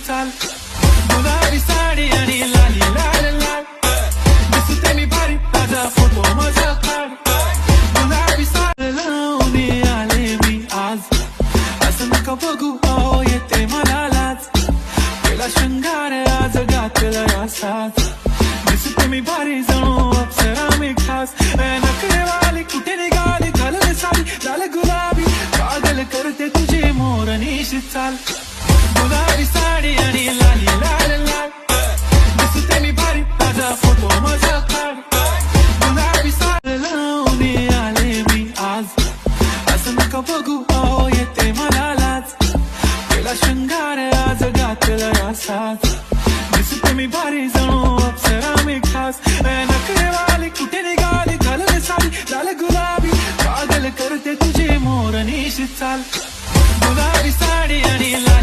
चाल गुलाबी साडी आणि लाली लाल लाल दिसते मी भारी ताजा फोटो माझा काढ गुलाबी साडी लावून आले मी आज असं नका बघू अहो येते मला लाज केला शृंगार आज घातला असाच दिसते मी भारी जणू अप्सरा मी खास नखरेवाली कुठे निघाली घालून साडी लाल गुलाबी पागल करते तुझे मोर निश्चित चाल गुलाबी साडी आणि लाली लाल लाल दिसते मी भारी ताजा फोटो माझा काढ गुलाबी साडी लावून आले मी आज असं नका बघू अहो येते मला लाज केला शृंगार आज घातला असाच दिसते मी भारी जणू अप्सरा मी खास नखरेवाली कुठे निघाली घालून साडी लाल गुलाबी पागल करते तुझे मोर निश्चित चाल गुलाबी साडी आणि लाल